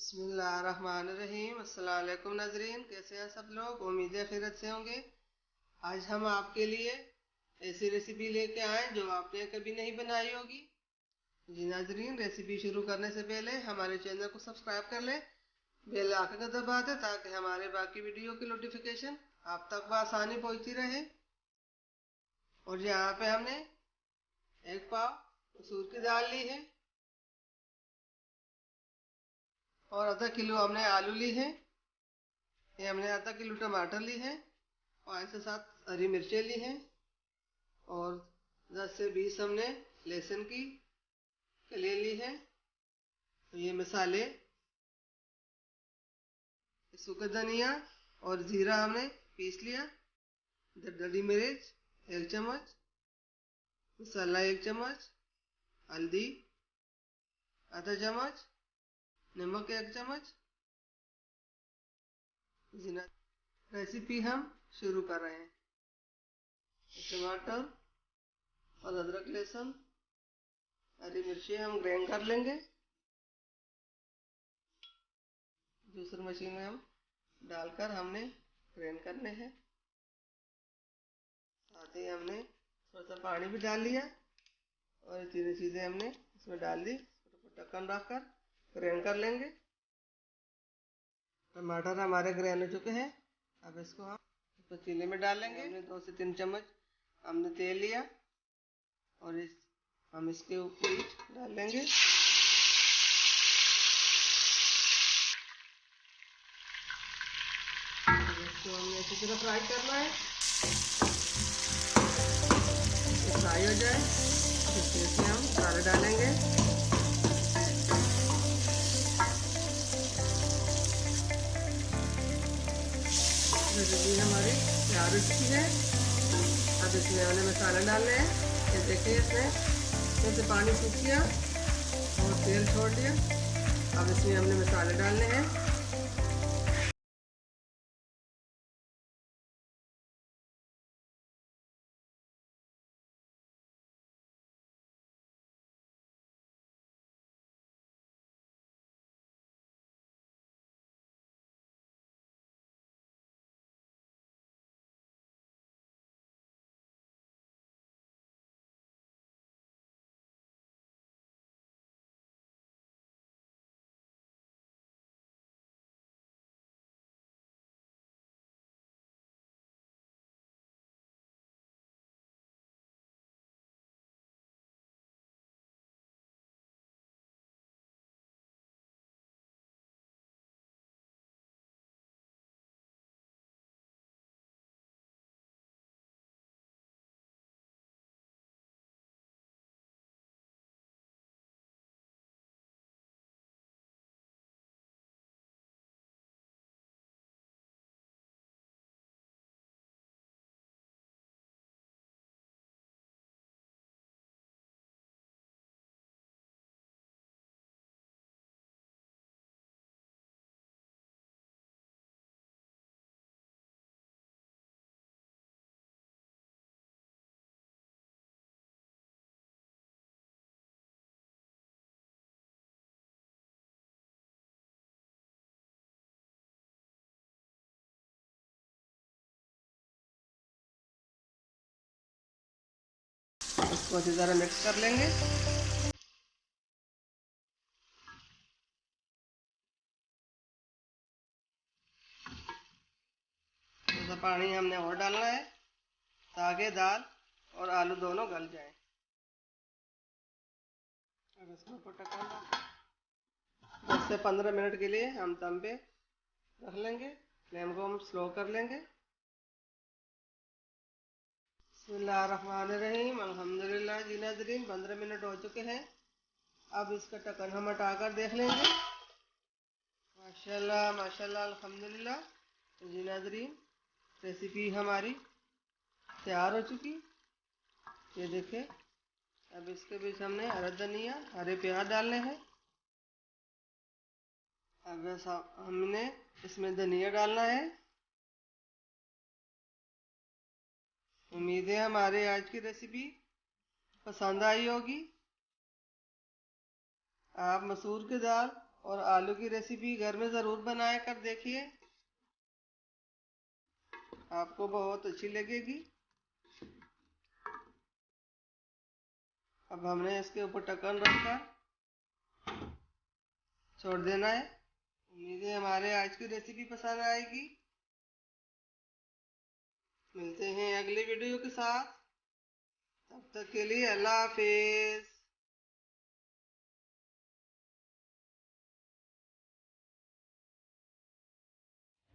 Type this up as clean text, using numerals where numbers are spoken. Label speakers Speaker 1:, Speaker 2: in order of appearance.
Speaker 1: बिस्मिल्लाहिर्रहमानिर्रहीम। अस्सलाम वालेकुम नाज़रीन, कैसे हैं सब लोग? उम्मीद है खैरियत से होंगे। आज हम आपके लिए ऐसी रेसिपी लेके आए जो आपने कभी नहीं बनाई होगी। जी नाज़रीन, रेसिपी शुरू करने से पहले हमारे चैनल को सब्सक्राइब कर लें, बेल आइकन को दबा दें ताकि हमारे बाकी वीडियो की नोटिफिकेशन आप तक बआसानी पहुंचती रहे। और यहाँ पे हमने एक पाव मसूर की दाल ली है और आधा किलो हमने आलू ली है। ये हमने आधा किलो टमाटर ली है और ऐसे साथ हरी मिर्चें ली हैं और 10 से 20 हमने लहसुन की कलियां ली है। तो ये मसाले सूखा धनिया और जीरा हमने पीस लिया। दरदरी मिर्च 1 चम्मच, मसाला 1 चम्मच, हल्दी आधा चम्मच, नमक 1 चम्मच। रेसिपी हम शुरू कर रहे हैं। टमाटर और अदरक लहसुन हरी मिर्ची हम ग्राइंड कर लेंगे। जूसर मशीन में हम डालकर हमने ग्राइंड करने हैं। साथ ही हमने थोड़ा सा पानी भी डाल लिया और ये तीनों चीज़ें हमने इसमें डाल दी। ढक्कन रखकर ग्राइंड कर लेंगे। टमाटर हमारे ग्राइंड हो चुके हैं। अब इसको हम पतीले में डाल लेंगे। हमने 2 से 3 चम्मच हमने तेल लिया और हम इसके ऊपर डाल लेंगे। इसको हमने अच्छी तरह फ्राई करना है। फ्राई हो जाए तो इसमें हम मसाले डालेंगे। रेसिपी हमारी तैयार हो चुकी है। अब इसमें हमने मसाले डालने हैं। ये देखिए इसमें से पानी सूख गया और तेल छोड़ दिया। अब इसमें हमने मसाले डालने हैं। इसको अच्छी तरह मिक्स कर लेंगे। थोड़ा पानी हमने और डालना है ताकि दाल और आलू दोनों गल जाएं। अब इसको ढक्कन 10 से 15 मिनट के लिए हम दम पे रख लेंगे। फ्लेम को हम स्लो कर लेंगे। बिस्मिल्लाहिर्रहमानिर्रहीम। अल्हम्दुलिल्लाह। जी नाज़रीन, 15 मिनट हो चुके हैं। अब इसका ढक्कन हम हटाकर देख लेंगे। माशाल्लाह माशाल्लाह अल्हम्दुलिल्लाह। जी नाज़रीन, रेसिपी हमारी तैयार हो चुकी। ये देखिए। अब इसके बीच हमने हरा धनिया हरे प्याज डालने हैं। अब हमने इसमें धनिया डालना है। उम्मीद है हमारे आज की रेसिपी पसंद आई होगी। आप मसूर की दाल और आलू की रेसिपी घर में ज़रूर बनाया कर देखिए, आपको बहुत अच्छी लगेगी। अब हमने इसके ऊपर ढक्कन रखकर छोड़ देना है। उम्मीद है हमारे आज की रेसिपी पसंद आएगी। मिलते हैं अगले वीडियो के साथ, तब तक के लिए अल्लाह हाफिज।